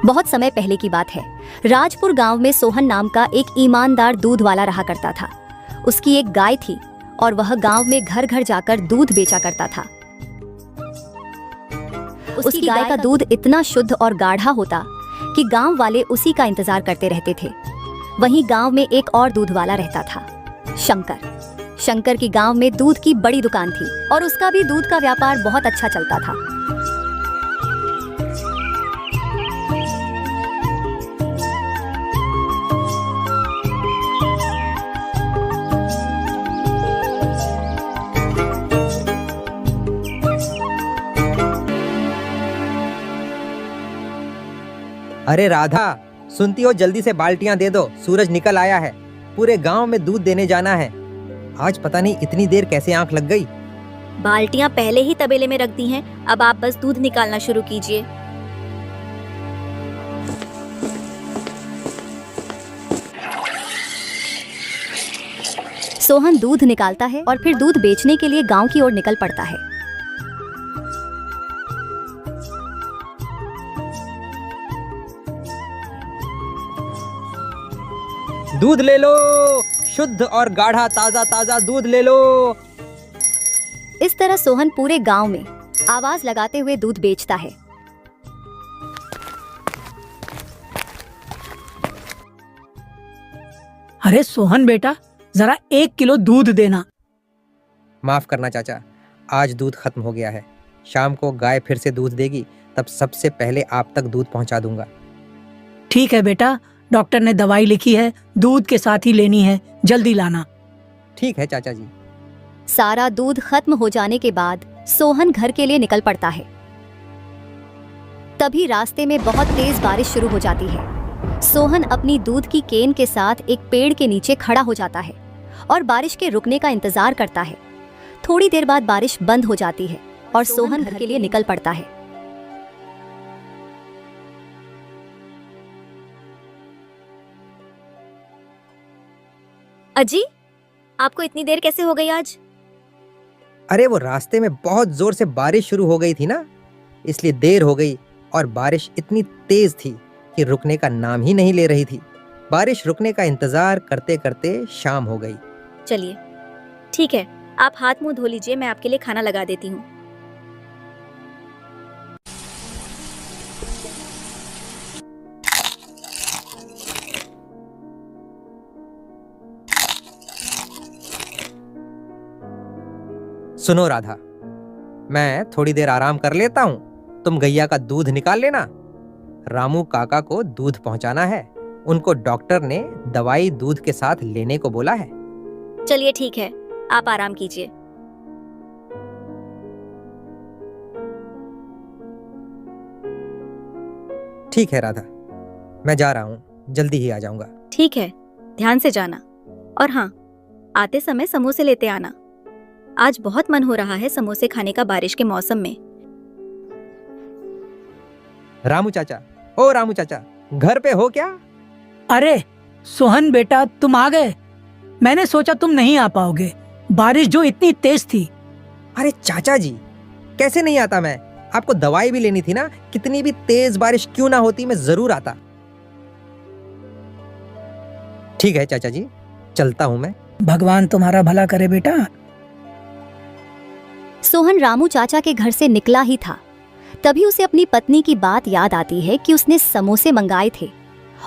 बहुत समय पहले की बात है। राजपुर गांव में सोहन नाम का एक ईमानदार दूध वाला रहा करता था। उसकी एक गाय थी और वह गांव में घर घर जाकर दूध बेचा करता था। उसकी गाय का दूध इतना शुद्ध और गाढ़ा होता कि गांव वाले उसी का इंतजार करते रहते थे। वहीं गांव में एक और दूध वाला रहता था, शंकर। शंकर की गांव में दूध की बड़ी दुकान थी और उसका भी दूध का व्यापार बहुत अच्छा चलता था। अरे राधा, सुनती हो? जल्दी से बाल्टियां दे दो, सूरज निकल आया है। पूरे गांव में दूध देने जाना है। आज पता नहीं इतनी देर कैसे आंख लग गई। बाल्टियां पहले ही तबेले में रख दी हैं, अब आप बस दूध निकालना शुरू कीजिए। सोहन दूध निकालता है और फिर दूध बेचने के लिए गांव की ओर निकल पड़ता है। दूध ले लो, शुद्ध और गाढ़ा ताजा ताजा दूध ले लो। इस तरह सोहन पूरे गांव में आवाज लगाते हुए दूध बेचता है। अरे सोहन बेटा, जरा 1 किलो दूध देना। माफ करना चाचा, आज दूध खत्म हो गया है। शाम को गाय फिर से दूध देगी, तब सबसे पहले आप तक दूध पहुंचा दूंगा। ठीक है बेटा, डॉक्टर ने दवाई लिखी है, दूध के साथ ही लेनी है, जल्दी लाना। ठीक है चाचा जी। सारा दूध खत्म हो जाने के बाद सोहन घर के लिए निकल पड़ता है। तभी रास्ते में बहुत तेज बारिश शुरू हो जाती है। सोहन अपनी दूध की केन के साथ एक पेड़ के नीचे खड़ा हो जाता है और बारिश के रुकने का इंतजार करता है। थोड़ी देर बाद बारिश बंद हो जाती है और सोहन घर के लिए निकल पड़ता है। अजी, आपको इतनी देर कैसे हो गई आज? अरे वो रास्ते में बहुत जोर से बारिश शुरू हो गई थी ना, इसलिए देर हो गई। और बारिश इतनी तेज थी कि रुकने का नाम ही नहीं ले रही थी। बारिश रुकने का इंतजार करते करते शाम हो गई। चलिए ठीक है, आप हाथ मुंह धो लीजिए, मैं आपके लिए खाना लगा देती हूँ। सुनो राधा, मैं थोड़ी देर आराम कर लेता हूँ, तुम गैया का दूध निकाल लेना। रामू काका को दूध पहुंचाना है, उनको डॉक्टर ने दवाई दूध के साथ लेने को बोला है। चलिए ठीक है, आप आराम कीजिए। ठीक है राधा, मैं जा रहा हूँ, जल्दी ही आ जाऊंगा। ठीक है, ध्यान से जाना। और हाँ, आते समय समोसे लेते आना। आज बहुत मन हो रहा है समोसे खाने का बारिश के मौसम में। रामू चाचा, ओ रामू चाचा, घर पे हो क्या? अरे सोहन बेटा, तुम आ गए। मैंने सोचा तुम नहीं आ पाओगे, बारिश जो इतनी तेज थी। अरे चाचा जी, कैसे नहीं आता मैं? आपको दवाई भी लेनी थी ना, कितनी भी तेज बारिश क्यों ना होती मैं जरूर आता। ठीक है चाचा जी, चलता हूँ मैं। भगवान तुम्हारा भला करे बेटा। सोहन रामू चाचा के घर से निकला ही था, तभी उसे अपनी पत्नी की बात याद आती है कि उसने समोसे मंगाए थे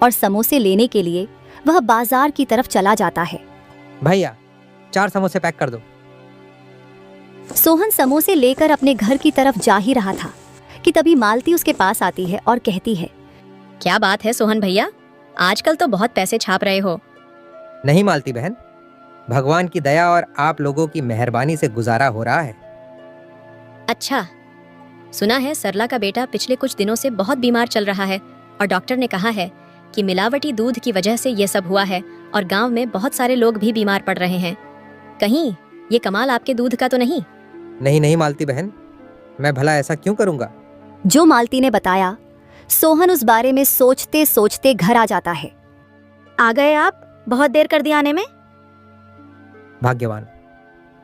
और समोसे लेने के लिए वह बाजार की तरफ चला जाता है। भैया 4 समोसे पैक कर दो। सोहन समोसे लेकर अपने घर की तरफ जा ही रहा था कि तभी मालती उसके पास आती है और कहती है, क्या बात है सोहन भैया, आजकल तो बहुत पैसे छाप रहे हो। नहीं मालती बहन, भगवान की दया और आप लोगों की मेहरबानी से गुजारा हो रहा है। अच्छा, सुना है सरला का बेटा पिछले कुछ दिनों से बहुत बीमार चल रहा है और डॉक्टर ने कहा है कि मिलावटी दूध की वजह से ये सब हुआ है और गांव में बहुत सारे लोग भी बीमार पड़ रहे हैं। कहीं ये कमाल आपके दूध का तो नहीं? नहीं नहीं मालती बहन, मैं भला ऐसा क्यों करूंगा? जो मालती ने बताया, सोहन उस बारे में सोचते सोचते घर आ जाता है। आ गए आप? बहुत देर कर दी आने में। भाग्यवान,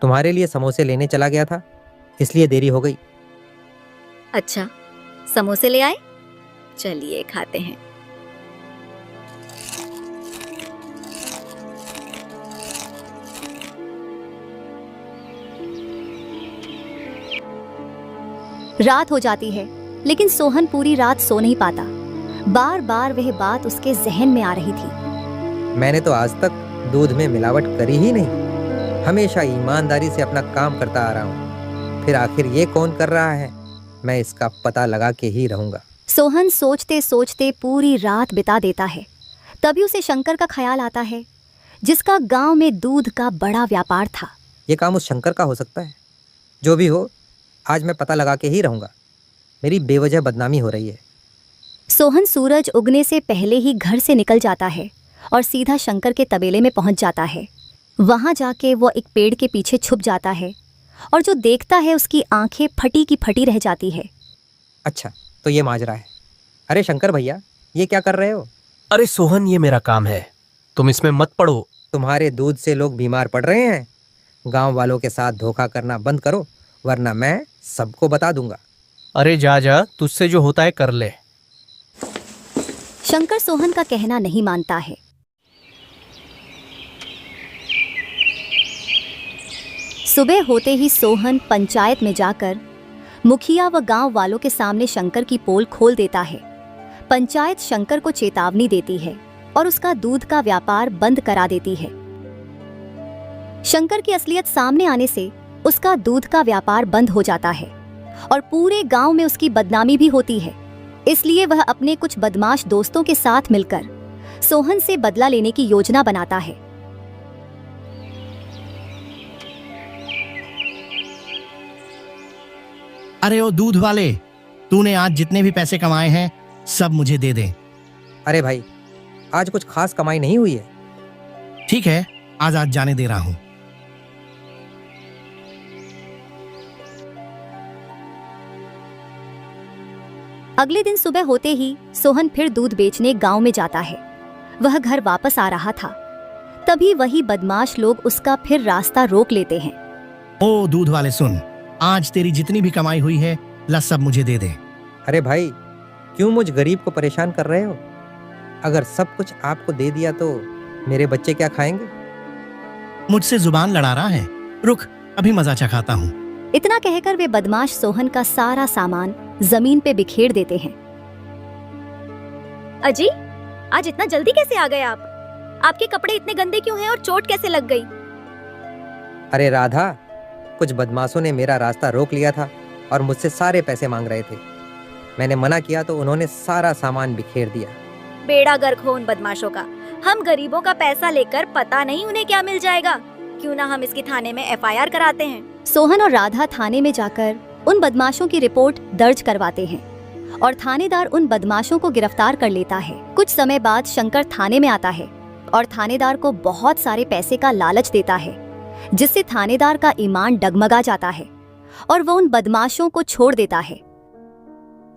तुम्हारे लिए समोसे लेने चला गया था, इसलिए देरी हो गई। अच्छा, समोसे ले आए? चलिए खाते हैं। रात हो जाती है, लेकिन सोहन पूरी रात सो नहीं पाता। बार बार वह बात उसके जहन में आ रही थी। मैंने तो आज तक दूध में मिलावट करी ही नहीं, हमेशा ईमानदारी से अपना काम करता आ रहा हूँ। फिर आखिर ये कौन कर रहा है? मैं इसका पता लगा के ही रहूंगा। सोहन सोचते सोचते पूरी रात बिता देता है। तभी उसे शंकर का ख्याल आता है, जिसका गांव में दूध का बड़ा व्यापार था। ये काम उस शंकर का हो सकता है। जो भी हो, आज मैं पता लगा के ही रहूंगा। मेरी बेवजह बदनामी हो रही है। सोहन सूरज उगने से पहले ही घर से निकल जाता है और सीधा शंकर के तबेले में पहुंच जाता है। वहां जाके वो एक पेड़ के पीछे छुप जाता है और जो देखता है उसकी आंखें फटी की फटी रह जाती है। अच्छा, तो ये माजरा है। अरे शंकर भैया, ये क्या कर रहे हो? अरे सोहन, ये मेरा काम है, तुम इसमें मत पड़ो। तुम्हारे दूध से लोग बीमार पड़ रहे हैं। गांव वालों के साथ धोखा करना बंद करो, वरना मैं सबको बता दूंगा। अरे जा जा, तुझसे जो होता है कर ले। शंकर सोहन का कहना नहीं मानता है। सुबह होते ही सोहन पंचायत में जाकर मुखिया व गांव वालों के सामने शंकर की पोल खोल देता है। पंचायत शंकर को चेतावनी देती है और उसका दूध का व्यापार बंद करा देती है। शंकर की असलियत सामने आने से उसका दूध का व्यापार बंद हो जाता है और पूरे गांव में उसकी बदनामी भी होती है। इसलिए वह अपने कुछ बदमाश दोस्तों के साथ मिलकर सोहन से बदला लेने की योजना बनाता है। अरे ओ दूध वाले, तूने आज जितने भी पैसे कमाए हैं सब मुझे दे दे। अरे भाई, आज कुछ खास कमाई नहीं हुई है। ठीक है, आज जाने दे रहा हूं। अगले दिन सुबह होते ही सोहन फिर दूध बेचने गांव में जाता है। वह घर वापस आ रहा था, तभी वही बदमाश लोग उसका फिर रास्ता रोक लेते हैं। ओ दूध वाले सुन, आज तेरी जितनी भी कमाई हुई है ला सब मुझे दे दे। अरे भाई, क्यों मुझ गरीब को परेशान कर रहे हो? अगर सब कुछ आपको दे दिया तो मेरे बच्चे क्या खाएंगे? मुझसे जुबान लड़ा रहा है? रुक, अभी मजा चखाता हूँ। इतना कहकर वे बदमाश सोहन का सारा सामान जमीन पे बिखेर देते हैं। अजी, आज इतना जल्दी कैसे आ गए आप? आपके कपड़े इतने गंदे क्यों हैं और चोट कैसे लग गई? अरे राधा, कुछ बदमाशों ने मेरा रास्ता रोक लिया था और मुझसे सारे पैसे मांग रहे थे। मैंने मना किया तो उन्होंने सारा सामान बिखेर दिया। बेड़ा गर्क हो उन बदमाशों का। हम गरीबों का पैसा लेकर पता नहीं उन्हें क्या मिल जाएगा। क्यों ना हम इसकी थाने में FIR कराते हैं। सोहन और राधा थाने में जाकर उन बदमाशों की रिपोर्ट दर्ज करवाते हैं और थानेदार उन बदमाशों को गिरफ्तार कर लेता है। कुछ समय बाद शंकर थाने में आता है और थानेदार को बहुत सारे पैसे का लालच देता है, जिससे थानेदार का ईमान डगमगा जाता है और वो उन बदमाशों को छोड़ देता है।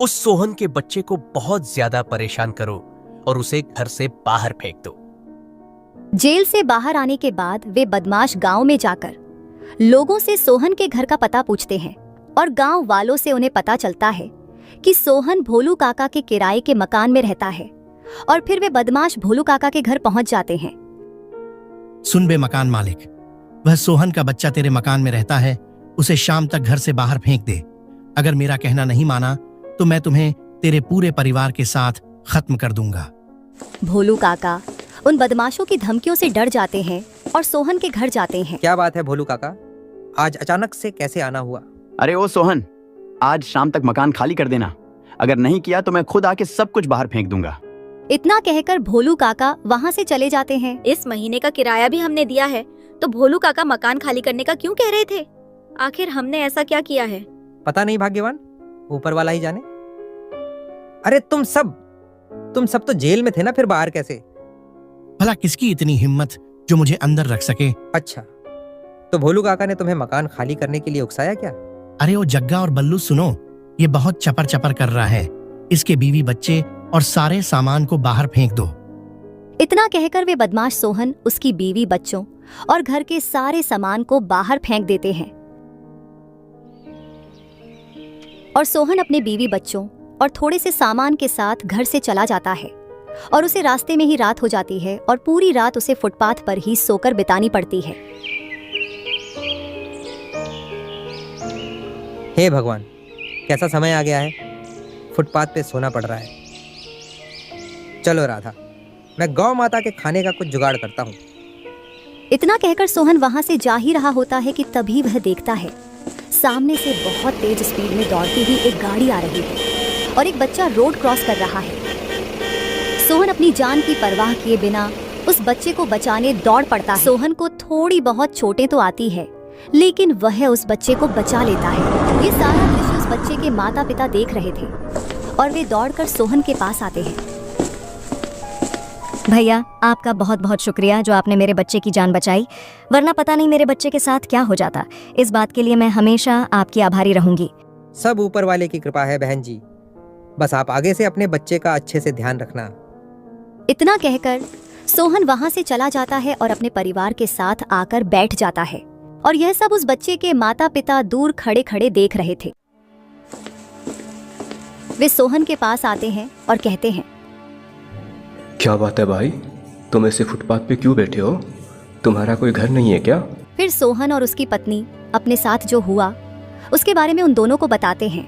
उस सोहन के बच्चे को बहुत ज्यादा परेशान करो और उसे घर से बाहर फेंक दो। जेल से बाहर आने के बाद वे बदमाश गांव में जाकर लोगों से सोहन के घर का पता पूछते हैं और गांव वालों से उन्हें पता चलता है कि सोहन भोलू काका के किराए के मकान में रहता है। और फिर वे बदमाश भोलू काका के घर पहुंच जाते हैं। सुन बे मकान मालिक, वह सोहन का बच्चा तेरे मकान में रहता है, उसे शाम तक घर से बाहर फेंक दे। अगर मेरा कहना नहीं माना तो मैं तुम्हें तेरे पूरे परिवार के साथ खत्म कर दूंगा। भोलू काका उन बदमाशों की धमकियों से डर जाते हैं और सोहन के घर जाते हैं। क्या बात है भोलू काका, आज अचानक से कैसे आना हुआ? अरे ओ सोहन, आज शाम तक मकान खाली कर देना। अगर नहीं किया तो मैं खुद आके सब कुछ बाहर फेंक दूंगा। इतना कहकर भोलू काका वहां से चले जाते हैं। इस महीने का किराया भी हमने दिया है, तो भोलू काका मकान खाली करने का क्यों कह रहे थे? आखिर हमने ऐसा क्या किया है? पता नहीं भाग्यवान, ऊपर वाला ही जाने। अरे तुम सब तो जेल में थे ना, फिर बाहर कैसे? भला किसकी इतनी हिम्मत जो मुझे अंदर रख सके? अच्छा, तो भोलू काका ने तुम्हें मकान खाली करने के लिए उकसाया क्या? अरे ओ जग्गा और बल्लू सुनो, ये बहुत चपर चपर कर रहा है। इसके बीवी बच्चे और सारे सामान को बाहर फेंक दो। इतना कहकर वे बदमाश सोहन उसकी बीवी बच्चों और घर के सारे सामान को बाहर फेंक देते हैं और सोहन अपने बीवी बच्चों और थोड़े से सामान के साथ घर से चला जाता है और उसे रास्ते में ही रात हो जाती है और पूरी रात उसे फुटपाथ पर ही सोकर बितानी पड़ती है। हे भगवान, कैसा समय आ गया है, फुटपाथ पे सोना पड़ रहा है। चलो राधा, मैं गौ माता के खाने का कुछ जुगाड़ करता हूँ। इतना कहकर सोहन वहां से जा ही रहा होता है कि तभी वह देखता है सामने से बहुत तेज स्पीड में दौड़ती हुई एक गाड़ी आ रही है और एक बच्चा रोड क्रॉस कर रहा है। सोहन अपनी जान की परवाह किए बिना उस बच्चे को बचाने दौड़ पड़ता है। सोहन को थोड़ी बहुत चोटें तो आती है, लेकिन वह उस बच्चे को बचा लेता है। ये सारा दृश्य उस बच्चे के माता पिता देख रहे थे और वे दौड़कर सोहन के पास आते हैं। भैया, आपका बहुत बहुत शुक्रिया जो आपने मेरे बच्चे की जान बचाई, वरना पता नहीं मेरे बच्चे के साथ क्या हो जाता। इस बात के लिए मैं हमेशा आपकी आभारी रहूंगी। सब ऊपर वाले की कृपा है बहन जी, बस आप आगे से अपने बच्चे का अच्छे से ध्यान रखना। इतना कहकर सोहन वहां से चला जाता है और अपने परिवार के साथ आकर बैठ जाता है और यह सब उस बच्चे के माता पिता दूर खड़े खड़े देख रहे थे। वे सोहन के पास आते हैं और कहते हैं, क्या बात है भाई, तुम ऐसे फुटपाथ पे क्यों बैठे हो? तुम्हारा कोई घर नहीं है क्या? फिर सोहन और उसकी पत्नी अपने साथ जो हुआ उसके बारे में उन दोनों को बताते हैं,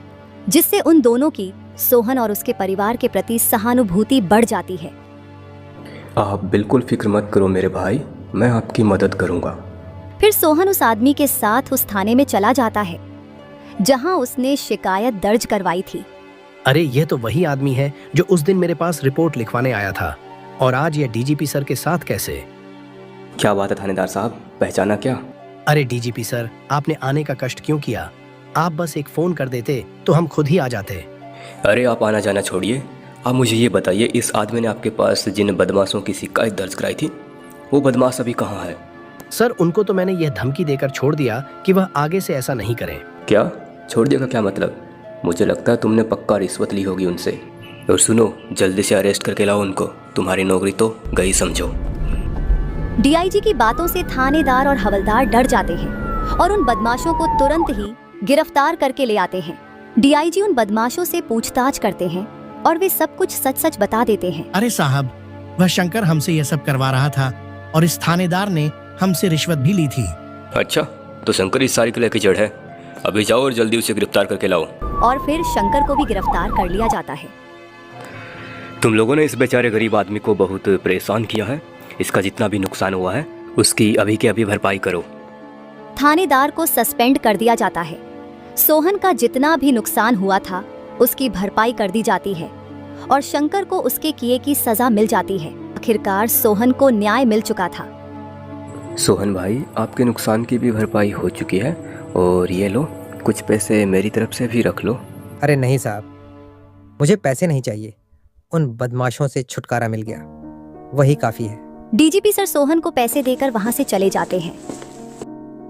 जिससे उन दोनों की सोहन और उसके परिवार के प्रति सहानुभूति बढ़ जाती है। आप बिल्कुल फिक्र मत करो मेरे भाई, मैं आपकी मदद करूंगा। फिर सोहन उस आदमी के साथ उस थाने में चला जाता है जहां उसने शिकायत दर्ज करवाई थी। अरे ये तो वही आदमी है जो उस दिन मेरे पास रिपोर्ट लिखवाने आया था, और आज ये डीजीपी सर के साथ कैसे? क्या बात है थानेदार साहब, पहचाना क्या? अरे डीजीपी सर, आपने आने का कष्ट क्यों किया? आप बस एक फोन कर देते तो हम खुद ही आ जाते। अरे आप आना जाना छोड़िए, आप मुझे ये बताइए, इस आदमी ने आपके पास जिन बदमाशों की शिकायत दर्ज कराई थी, वो बदमाश अभी कहाँ है? सर, उनको तो मैंने यह धमकी देकर छोड़ दिया कि वह आगे से ऐसा नहीं करें। क्या छोड़ दिया का क्या मतलब? मुझे लगता है तुमने पक्का रिश्वत ली होगी उनसे। और सुनो, जल्दी से अरेस्ट करके लाओ उनको, तुम्हारी नौकरी तो गई समझो। डीआईजी की बातों से थानेदार और हवलदार डर जाते हैं और उन बदमाशों को तुरंत ही गिरफ्तार करके ले आते हैं। डीआईजी उन बदमाशों से पूछताछ करते हैं और वे सब कुछ सच सच बता देते हैं। अरे साहब, वह शंकर हमसे यह सब करवा रहा था और इस थानेदार ने हमसे रिश्वत भी ली थी। अच्छा, तो शंकर इस सारी की लेके जड़ है। अभी जाओ और जल्दी उसे गिरफ्तार करके लाओ। और फिर शंकर को भी गिरफ्तार कर लिया जाता है। तुम लोगों ने इस बेचारे गरीब आदमी को बहुत परेशान किया है। इसका जितना भी नुकसान हुआ है उसकी अभी के अभी भरपाई करो। थानेदार को सस्पेंड कर दिया जाता है। सोहन का जितना भी नुकसान हुआ था उसकी भरपाई कर दी जाती है और शंकर को उसके किए की सजा मिल जाती है। आखिरकार सोहन को न्याय मिल चुका था। सोहन भाई, आपके नुकसान की भी भरपाई हो चुकी है, और ये लो कुछ पैसे मेरी तरफ से भी रख लो। अरे नहीं साहब, मुझे पैसे नहीं चाहिए, उन बदमाशों से छुटकारा मिल गया, वही काफी है। डीजीपी सर सोहन को पैसे देकर वहां से चले जाते हैं।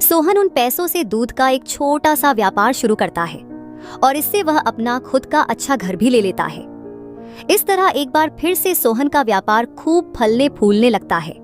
सोहन उन पैसों से दूध का एक छोटा सा व्यापार शुरू करता है और इससे वह अपना खुद का अच्छा घर भी ले लेता है। इस तरह एक बार फिर से सोहन का व्यापार खूब फलने फूलने लगता है।